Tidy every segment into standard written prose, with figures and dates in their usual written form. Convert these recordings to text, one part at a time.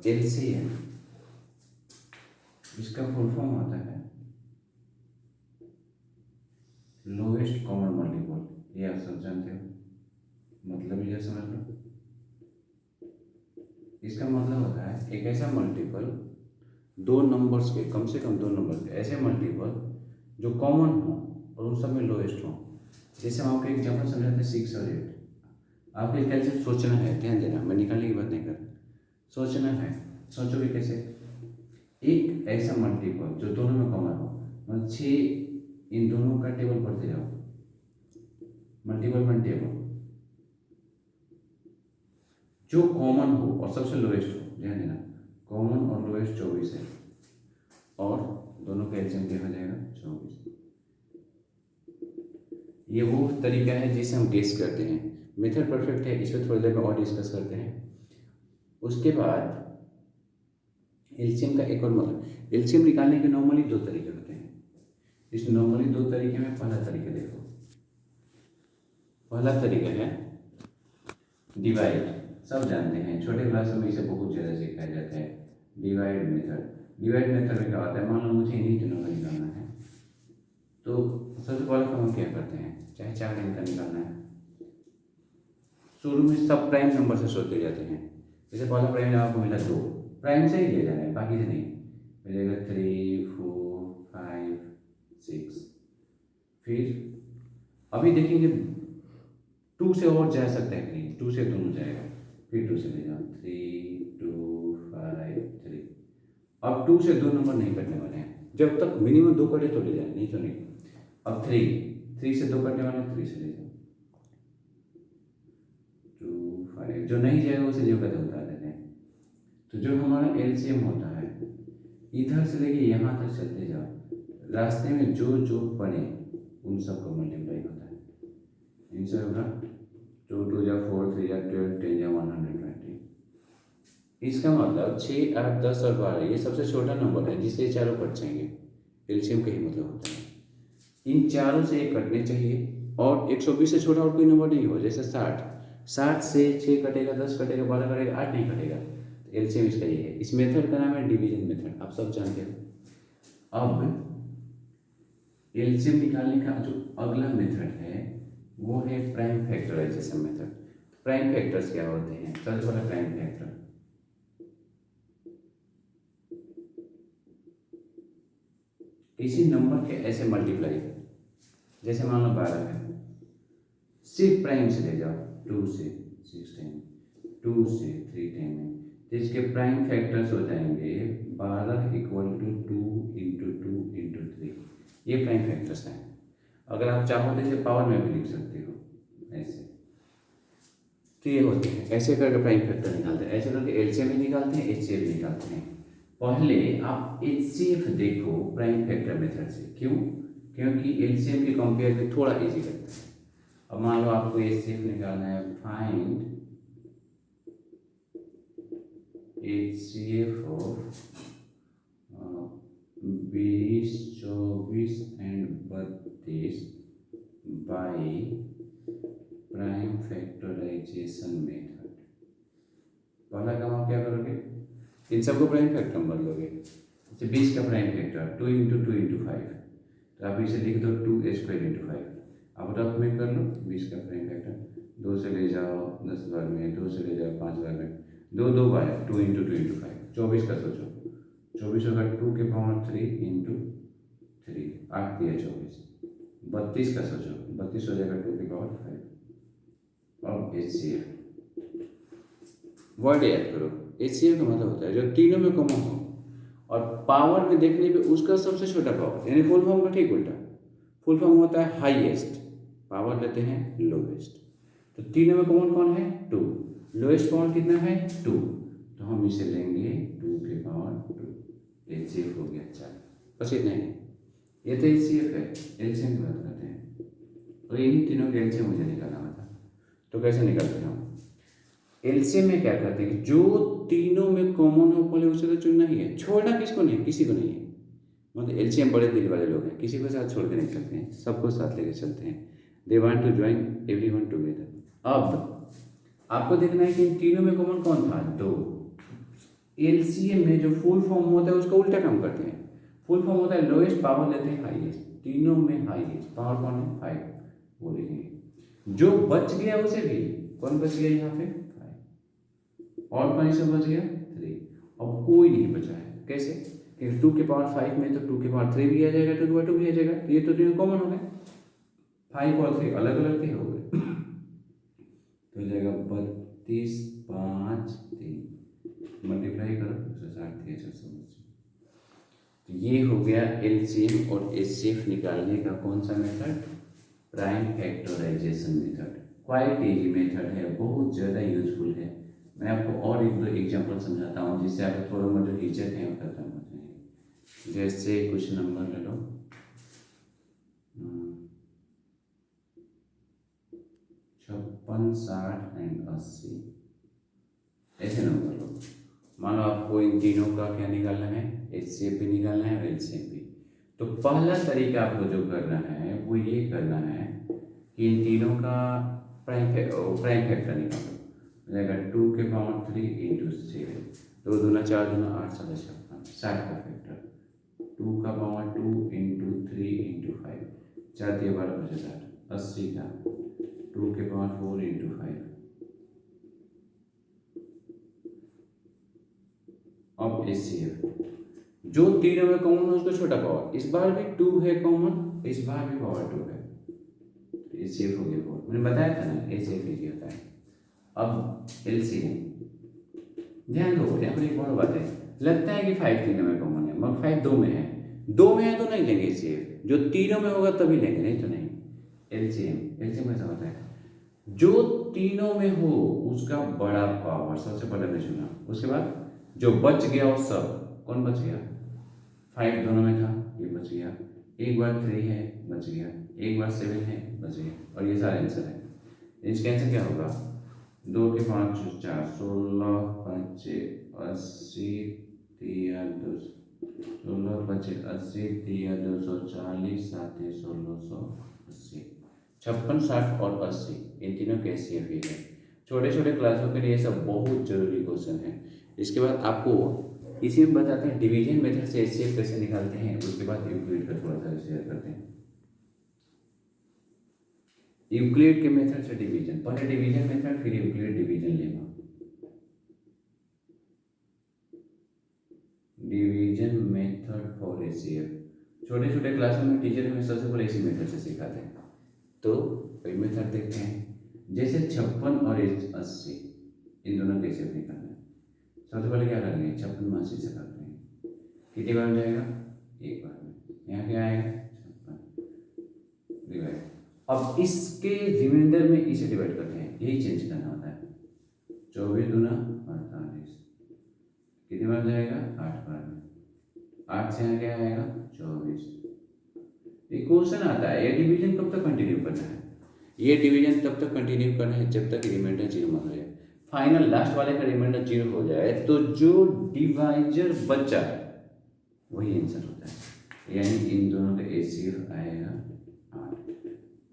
LCM, इसका full form होता है लोएस्ट कॉमन मल्टीपल। ये आप सब जानते हो, मतलब ये समझ लो। इसका मतलब होता है एक ऐसा मल्टीपल, दो नंबर्स के, कम से कम दो नंबर के ऐसे मल्टीपल जो कॉमन हो और उन सब में लोएस्ट हो। जैसे हम आपको एग्जाम्पल समझाते हैं 6 और 8। आपको क्या सिर्फ सोचना है, ध्यान देना, मैं निकालने की बात नहीं कर, सोचना है। सोचोगे कैसे? एक ऐसा मल्टीपल जो दोनों में कॉमन हो, मतलब 6 इन दोनों का टेबल पढ़ते जाओ, मल्टीपल वन टेबल जो कॉमन हो और सबसे लोएस्ट हो। ध्यान देना, कॉमन और लोएस्ट 24 है, और दोनों का एलसीएम क्या हो जाएगा? 24। ये वो तरीका है जिसे हम गेस करते हैं। मेथड परफेक्ट है, इस पर थोड़ी देर में और डिस्कस करते हैं। उसके बाद एलसीएम का एक और मतलब, एलसीएम निकालने के नॉर्मली दो तरीके होते हैं। इस नॉर्मली दो तरीके में पहला तरीका देखो, पहला तरीका है डिवाइड। सब जानते हैं, छोटे क्लासों में इसे बहुत ज़्यादा सिखाया जाता है, डिवाइड मेथड। डिवाइड मेथड में क्या होता है, मान लो मुझे इन्हीं तीनों का निकालना है, तो सबसे पहले हम क्या करते हैं, चाहे 4 अंक का निकालना है, शुरू में सब प्राइम नंबर से सोचते जाते हैं। जैसे पहला प्राइम आपको मिला 2, प्राइम से ही लिया जाना है, बाकी से नहीं। मिलेगा 3, 4, 5, 6। फिर अभी देखेंगे 2 से और जा सकता है कहीं, 2 से दोनों जाएगा, फिर 2 से ले जाओ, 3, 2, 5, 3। अब 2 से 2 नंबर नहीं कटने वाले हैं, जब तक मिनिमम 2 कटे तो ले जाए, नहीं तो नहीं। अब 3 से 2 कटने वाले हैं, 3 से ले जाओ, 2, 5। जो नहीं जाएगा उसे जो कहते उतार देते हैं। तो जो हमारा एलसीएम होता है, इधर से लेके यहाँ तक चलते जाओ, रास्ते में जो जो पड़े उन सबको मल्टीप्लाई होता है। इन सब का 2, 2 जा 4, 3 जा 12, 10 जा 120। इसका मतलब 6, 8, 10 और 12 ये सबसे छोटा नंबर है जिससे ये चारों कट जाएंगे। एलसीएम का ही मतलब होता है इन चारों से एक कटने चाहिए, और 120 से छोटा और कोई नंबर नहीं हो। जैसे 60 से 6 कटेगा, 10 कटेगा, 12 कटेगा, 8 नहीं कटेगा। तो एलसीएम इसका ये है। इस मेथड का नाम है डिवीजन मेथड, आप सब जानते हो। अब एलसीएम निकालने का जो अगला मेथड है वो है prime factorization method. Prime factors क्या होते हैं? सबसे पहला प्राइम फैक्टर, किसी नंबर के ऐसे मल्टीप्लाई, जैसे मान लो 12 है, सिर्फ प्राइम से ले जाओ, 2 से 6 टाइम, 2 से 3 टाइम में, तो इसके प्राइम फैक्टर्स हो जाएंगे 12 = 2 × 2 × 3। ये प्राइम फैक्टर्स हैं। अगर आप चाहो तो इसे पावर में भी लिख सकते हो ऐसे। तो ये होते हैं, ऐसे करके प्राइम फैक्टर निकालते हैं, ऐसे करके एलसीएम भी निकालते हैं, एचसीएफ भी निकालते हैं। पहले आप एचसीएफ देखो प्राइम फैक्टर मेथड से। क्यों? क्योंकि एलसीएम के कंपेयर में थोड़ा इजी लगता है। अब मान लो आपको एचसीएफ निकालना है, find HCF of 20, 24 and 32 by prime factorization method. पहला काम आप क्या करोगे, इन सबको प्राइम फैक्टर नंबर लोगे। जैसे 20 का प्राइम फैक्टर 2 × 2 × 5, तो आप इसे लिख दो 2² × 5। अब रफ में कर लो, 20 का प्राइम फैक्टर 2 से ले जाओ 10 बार में, 2 से ले जाओ 5 बार में, 2 बार 2 × 2 × 5, 24 का सोचो, 24 होगा 2 की पावर 3 × 3, 8 दिया 24। 32 का सोचो, 32 हो जाएगा 2 की पावर 5। अब एचसीएफ वर्ड याद करो, एचसीएफ का मतलब होता है जो तीनों में कॉमन हो, और पावर में देखने पे उसका सबसे छोटा पावर, यानी फुल फॉर्म का ठीक उल्टा। फुल फॉर्म होता है हाईएस्ट, पावर लेते हैं लोवेस्ट। तो तीनों में कॉमन कौन है? 2। लोएस्ट पावर कितना है? 2। तो हम इसे लेंगे 2 की पावर 2। एचसीएफ हो गया 4। बस इतना ही। ये तो एचसीएफ है, एलसीएम की बात करते हैं। और इन्हीं तीनों के एलसीएम मुझे निकालना था, तो कैसे निकालते हैं हम? एलसीएम में क्या करते हैं, जो तीनों में कॉमन हो पहले उसे तो चुनना ही है। छोड़ना किसको नहीं है? किसी को नहीं है। मतलब एलसीएम बड़े दिल वाले लोग हैं, किसी को साथ छोड़ के नहीं चलते हैं, सबको साथ लेके चलते हैं। They want to join everyone together. अब आपको देखना है कि इन तीनों में कॉमन कौन था? 2। एलसीएम में जो फुल फॉर्म होता है उसका उल्टा काम करते हैं। फुल फॉर्म होता है लोएस्ट, पावर लेते हैं हाईएस्ट, तीनों में हाईएस्ट पावर कौन है 5, वो लिखेंगे। जो बच गया उसे भी, कौन बच गया यहाँ पे 5, और कौन से बच गया 3, अब कोई नहीं बचा है। कैसे? क्योंकि 2 के पावर 5 में तो 2 के पावर 3 भी आ जाएगा, 2 के पावर 2 भी आ जाएगा, तो ये तो तीनों कॉमन हो गए, 5 और 3 अलग अलग थे हो गए तो हो जाएगा 32, 5, 3, मल्टीप्लाई करो 160 3 480। तो ये हो गया एलसीएम और एचसीएफ निकालने का कौन सा method, prime factorization method. Quite easy method है, बहुत ज़्यादा यूजफुल है। मैं आपको और एक दो एग्जांपल समझाता हूँ जिससे आपको थोड़ा मोटा हिचक है खत्म हो जाएगी। जैसे कुछ नंबर ले लो, 56, 60 एंड 80, ऐसे नंबर लो। मान लो आपको इन तीनों का क्या निकालना है, एचसीएफ भी निकालना है और एलसीएम भी। तो पहला तरीका आपको जो करना है वो ये करना है कि इन तीनों का प्राइम फैक्टर निकालो। हो जाएगा 2 के पावर 3 इंटू 7, 2 दूना 4 दूना 8 7 56, 60 का फैक्टर, 2 का पावर 2 इंटू 3 इंटू 5, 4 3 12 50, 80 का 2 के पावर 4 इंटू 5। अब एचसीएफ जो तीनों में कॉमन है उसको छोटा पावर, इस बार भी 2 है कॉमन, इस बार भी पावर 2 है, तो एचसीएफ हो गया 4। मैंने बताया था ना एचसीएफ ये होता है। अब एलसीएम, ध्यान दो यहाँ पर एक और बात है, लगता है कि 5 तीनों में कॉमन है मगर 5 2 में है, 2 में है तो नहीं लेंगे एचसीएफ, जो तीनों में होगा तभी लेंगे, नहीं तो नहीं। एलसीएम ऐसा होता है जो तीनों में हो उसका बड़ा पावर, सबसे बड़ा में चुना, उसके बाद जो बच गया वो सब, कौन बच गया 5 दोनों में था ये बच गया, एक बार 3 है बच गया, एक बार 7 है बच गया, और ये सारे आंसर है। इसका आंसर क्या होगा, 2 के 5 4 16 5 80 3 2 16 5 80 3 240 7 1680, 56 60 और 80 इन तीनों के एचसीएफ ही है। छोटे छोटे क्लासों के लिए सब बहुत जरूरी क्वेश्चन है। इसके बाद आपको इसी में बताते हैं डिवीजन मेथड से एचसीएफ कैसे निकालते हैं, उसके बाद यूक्लिड का थोड़ा सा शेयर करते हैं। यूक्लिड के मेथड से डिवीजन, पहले डिवीजन मेथड फिर यूक्लिड डिवीजन लेगा। डिवीजन मेथड फॉर एचसीएफ छोटे छोटे क्लासों में टीचर हमें सबसे पहले इसी मेथड से सिखाते हैं। तो वही मेथड देखते हैं, जैसे 56 और 80 इन दोनों के एचसीएफ निकालना है। सबसे पहले क्या करेंगे, 56 में 80 से करते हैं, कितनी बार हो जाएगा, एक बार में, यहाँ क्या आएगा 56 डिवाइड। अब इसके रिमाइंडर में इसे डिवाइड करते हैं, यही चेंज करना होता है, 24 दूना 48, कितनी बार हो जाएगा 8 बार में, 8 से यहाँ क्या आएगा 24। एक क्वेश्चन आता है ये डिवीजन कब तक कंटिन्यू करना है, ये डिवीजन तब तक कंटिन्यू करना है जब तक रिमाइंडर 0 मत हो जाए। फाइनल लास्ट वाले का रिमाइंडर 0 हो जाए तो जो डिवाइजर बचा वही आंसर होता है, यानी इन दोनों का एचसीएफ आएगा 8।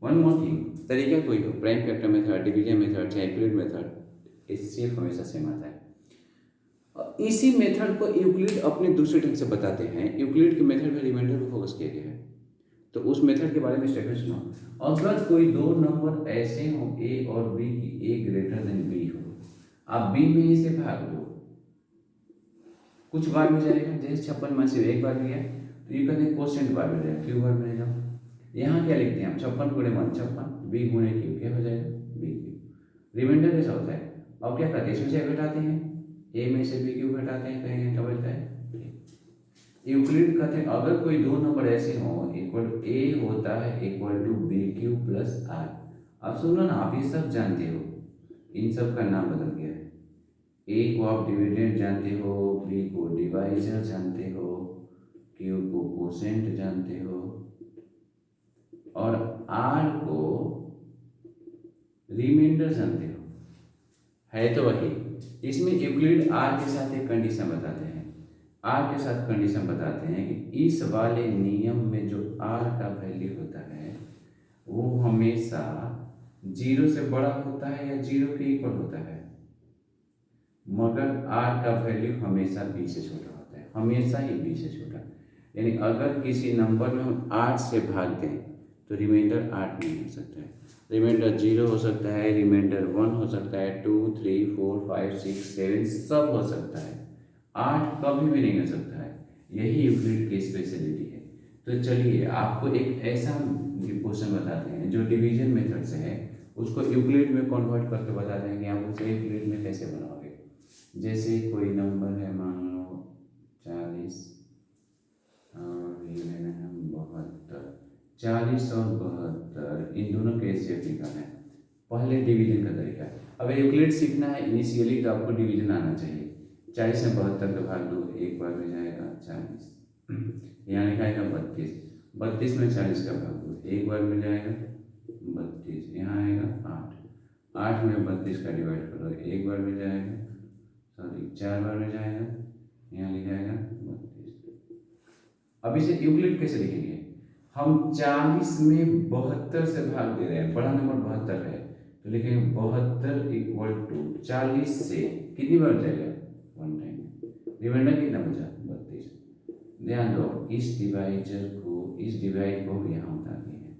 वन मोर थिंग, तरीका कोई हो, prime factor method, division method चाहे यूक्लिड मेथड, एचसीएफ हमेशा सेम आता है। इसी मेथड को यूक्लिड अपने दूसरे ढंग से बताते हैं। यूक्लिड के मेथड में रिमाइंडर पर फोकस किया गया है, तो उस मेथड के बारे में स्टेटमेंट सुनो। अगर कोई दो नंबर ऐसे हो ए और बी की ए ग्रेटर देन बी हो, आप बी में से भाग दो, कुछ बार में जाएगा, जैसे 56 में से एक बार गया तो ये कहते हैं क्वोशिएंट बार में जाएगा, क्यू बार में जाओ। यहाँ क्या लिखते हैं हम, 56 गुणे 1 56, बी गुणे क्यू क्या हो जाएगा बी क्यू। रिमाइंडर कैसा होता है, अब क्या करते हैं इसमें से घटाते हैं, ए में से बी क्यू घटाते हैं, कहेंगे क्या बचता है। यूक्लिड कहते हैं अगर कोई दो नंबर ऐसे हो, इक्वल ए होता है equal to B Q plus R. अब सुनो ना, आप ये सब जानते हो, इन सब का नाम बदल गया है। ए को आप डिविडेंड जानते हो, बी को डिवाइजर जानते हो, क्यू को कोसेंट जानते हो, और आर को रिमाइंडर जानते हो, है तो वही। इसमें यूक्लिड आर के साथ एक कंडीशन बताते हैं, आर के साथ कंडीशन बताते हैं कि इस वाले नियम में जो आर का वैल्यू होता है वो हमेशा 0 से बड़ा होता है या 0 के इक्वल होता है। मगर r का वैल्यू हमेशा b से छोटा होता है, हमेशा ही b से छोटा। यानी अगर किसी नंबर में हम 8 से भाग दें तो रिमाइंडर 8 नहीं हो सकता है, रिमाइंडर 0 हो सकता है, रिमाइंडर 1 हो सकता है, 2 3 4 5 6 7 सब हो सकता है, 8 कभी भी नहीं हो सकता है। यही यूक्लिड की स्पेशलिटी है। तो चलिए आपको एक ऐसा क्वेश्चन बताते हैं जो डिवीजन मेथड से है, उसको यूक्लिड में कन्वर्ट करके बताते हैं कि आप उसे यूक्लिड में कैसे बनाओगे। जैसे कोई नंबर है, मान लो 40 और ये लेना है 72, 40 और 72 इन दोनों के एचसीएफ निकालना है। पहले डिवीजन का तरीका है। अब यूक्लिड सीखना है इनिशियली तो आपको डिवीजन आना चाहिए। 40 में 72 का भाग दो, एक बार में जाएगा 40, यहाँ लिखाएगा 32, 32 में 40 का भाग दो, एक बार में जाएगा 32, यहाँ आएगा 8, 8 में 32 का डिवाइड करो, एक बार में जाएगा, सॉरी 4 बार में जाएगा, यहाँ लिखाएगा 32। अब इसे यूक्लिड कैसे लिखेंगे? हम 40 में 72 से भाग दे रहे हैं, बड़ा नंबर 72 है तो लिखेंगे 72 इक्वल टू 40 से कितनी बार जाएगा, 1 टाइम, रिमाइंडर कितना बचा 32। ध्यान दो इस डिवाइड को यहाँ उतार दिए हैं।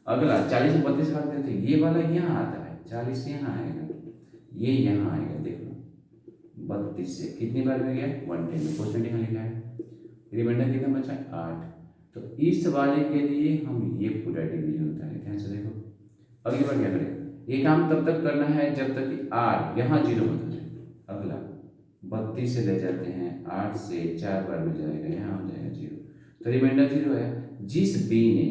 अगला 40 में 32 भाग देते हैं, ये वाला यहाँ आता है, 40 यहाँ आएगा, ये यहाँ आएगा, देखो 32 से कितनी बार में गया 1 टाइम में, क्वेश्चन यहाँ लिखा है, रिमाइंडर कितना बचा 8। तो इस वाले के लिए हम ये पूरा डिवीजन होता है, ध्यान से देखो। अगली बार क्या करें, ये काम तब तक करना है जब तक कि r यहाँ 0 मत हो जाए। अगला 32 से ले जाते हैं, 8 से 4 बार में जाएगा, यहाँ हो जाएगा 0, तो रिमाइंडर 0 है। जिस b ने,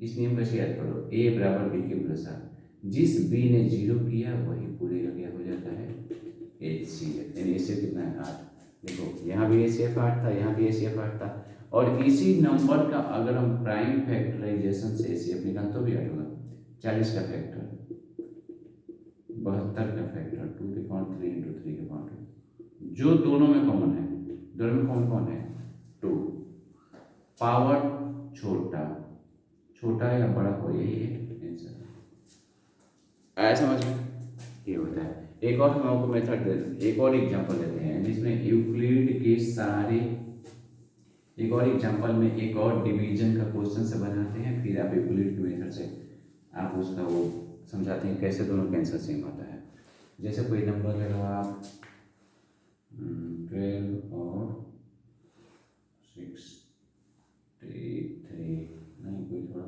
इस नियम का याद करो, a बराबर b के प्लस r, जिस b ने 0 किया वही पूरे का क्या हो जाता है HCF, यानी इससे कितना है 8। देखो यहाँ भी HCF 8 था, यहाँ भी HCF 8 था, और इसी नंबर का अगर हम प्राइम फैक्टराइजेशन से HCF निकाल तो भी 8 होगा। 40 का फैक्टर, 72 का फैक्टर, 2 के पावर 3 इंटू 3 के पावर 2, जो दोनों में कॉमन है, दोनों में कौन कौन है 2, पावर छोटा या बड़ा हो, यही है आंसर। आया समझ में? ये होता है। एक और हम आपको मेथड देते, एक और एग्जांपल देते हैं जिसमें यूक्लिड के सारे, एक और एग्जांपल में एक और डिवीजन का क्वेश्चन से बनाते हैं, फिर आप यूक्लिड के मेथड से आप उसका वो समझाते हैं कैसे दोनों का आंसर सेम होता है। जैसे कोई नंबर ले लो आप 12 और 63, नहीं कोई थोड़ा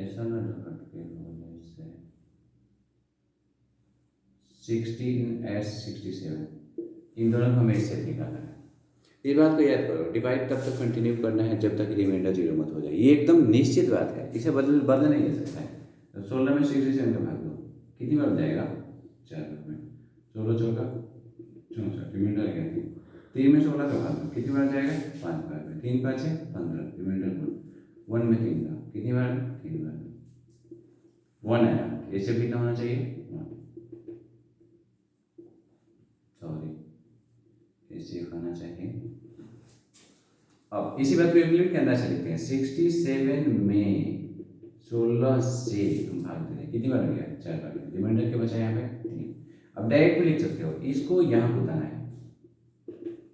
ऐसा ना हट के हो, जैसे 16 और 67, इन दोनों को हमें इससे निकालना है। इस बात को याद करो, डिवाइड तब तक कंटिन्यू करना है जब तक रिमाइंडर 0 मत हो जाए, ये एकदम निश्चित बात है, इसे बदल नहीं जा सकता है। तो 16 में 67 का भाग दो, कितनी बार जाएगा 4 बार में, 16 चौका 64, रिमाइंडर आ गया 3 में 16 का भाग दो, कितनी बार जाएगा 5 बार में, 3 5 6 15, रिमाइंडर 1 में 3 का कितनी बार 3 बार में, 1 आया, ऐसे कितना होना चाहिए 1, सॉरी ऐसे होना चाहिए। अब इसी बात को यूक्लिड के अंदर से लिखते हैं, 67 में 16 से हम भाग दे रहे हैं, कितनी बार हो गया 4 बार में, रिमाइंडर के बचा यहाँ पे 3। अब डायरेक्ट भी लिख सकते हो, इसको यहाँ बताना है,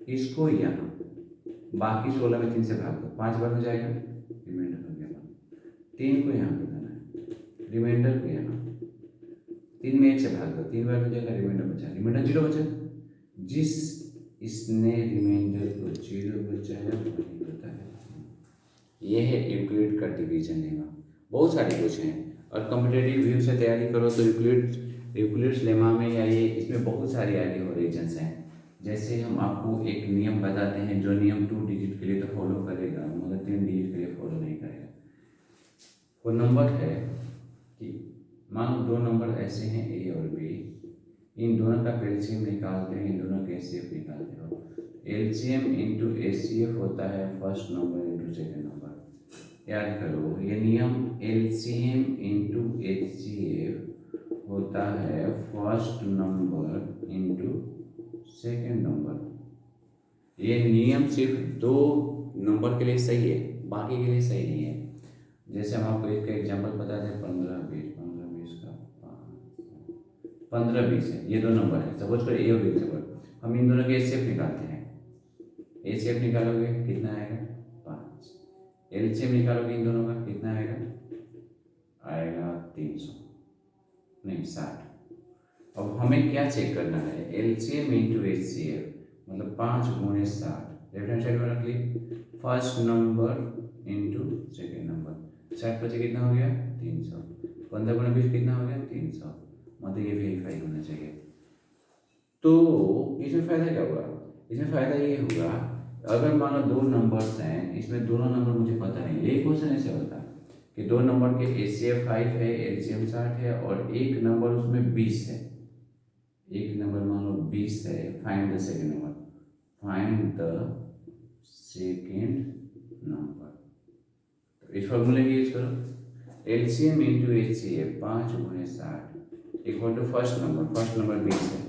इसको यहाँ, बाकी 16 में 3 से भाग दो, 5 बार में जाएगा, रिमाइंडर हो गया 1। 3 को यहाँ बताना है, रिमाइंडर को यहाँ, 3 में 1 से भाग दो, 3 बार में जाएगा, रिमाइंडर बचा, रिमाइंडर 0 बचा, जिस इसने रिमाइंडर को 0 बचाया वही होता है। ये है यूक्लिड का डिवीजन लेमा। बहुत सारे क्वेश्चन हैं, और कॉम्पिटेटिव व्यू से तैयारी करो तो यूक्लिड्स लेमा में या ये इसमें बहुत सारी आगे और रीजन्स हैं। जैसे हम आपको एक नियम बताते हैं, जो नियम 2 डिजिट के लिए तो फॉलो करेगा मगर 3 डिजिट के लिए फॉलो नहीं करेगा। वो नंबर है कि मान लो 2 नंबर ऐसे हैं ए और बी, इन दोनों का एलसीएम निकालते हैं, इन दोनों का एचसीएफ निकालते हो। एलसीएम इंटू एचसीएफ होता है first number into second number. याद करो ये नियम, एलसीएम इंटू एचसीएफ होता है first number into second number. ये नियम सिर्फ 2 नंबर के लिए सही है, बाकी के लिए सही नहीं है। जैसे हम आपको एक एग्जाम्पल बताते हैं, 15 20 15 20 का 15 20 है, ये 2 नंबर है, सपोज करो ए और बी से हम इन दोनों के एचसीएफ निकालते हैं। एचसीएफ निकालोगे कितना आएगा 5। एलसीएम निकालोगे इन दोनों का कितना आएगा 300 नहीं 60। अब हमें क्या चेक करना है एलसीएम इंटू एचसीएफ मतलब 5 गुणे 60 लेफ्ट हैंड साइड में रख ली first number into second number 60 बचे कितना हो गया 300 15 गुणे 20 कितना हो गया 300 मतलब ये वेरीफाई होना चाहिए। तो इसमें फ़ायदा क्या हुआ इसमें फ़ायदा ये हुआ अगर मान लो 2 नंबर्स हैं इसमें दोनों नंबर मुझे पता नहीं ये क्वेश्चन ऐसे होता कि 2 नंबर के एचसीएफ 5 है एलसीएम 60 है और एक नंबर उसमें 20 है एक नंबर मान लो 20 है find the second number find the second number. तो इस फॉर्मूले की यूज करो एलसीएम इंटू एचसीएफ 5 गुणे 60 इक्वल टू फर्स्ट नंबर 20 है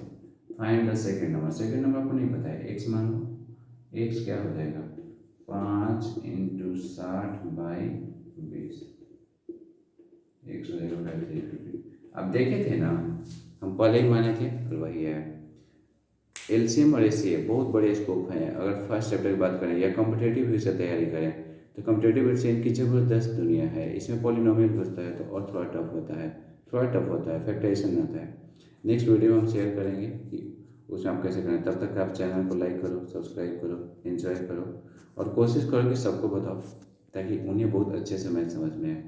फाइंड द सेकेंड नंबर को नहीं पता है एक्स मान लो एक्स क्या हो जाएगा 5 इंटू 60 बाई 20 एक्स हो जाएगा 350। अब देखे थे ना हम पहले ही माने थे और वही है एलसीएम और एचसीएफ बहुत बड़े स्कोप हैं। अगर फर्स्ट चैप्टर की बात करें या कॉम्पिटेटिव से तैयारी करें तो कॉम्पिटेटिव से इनकी ज़बरदस्त दुनिया है। इसमें पॉलिनोमियल पूछता है तो और थोड़ा टफ होता है फैक्टराइजेशन आता है। नेक्स्ट वीडियो में हम शेयर करेंगे कि उसमें आप कैसे करें। तब तक आप चैनल को लाइक करो सब्सक्राइब करो एंजॉय करो और कोशिश करो कि सबको बताओ ताकि उन्हें बहुत अच्छे से मैथ समझ में आए।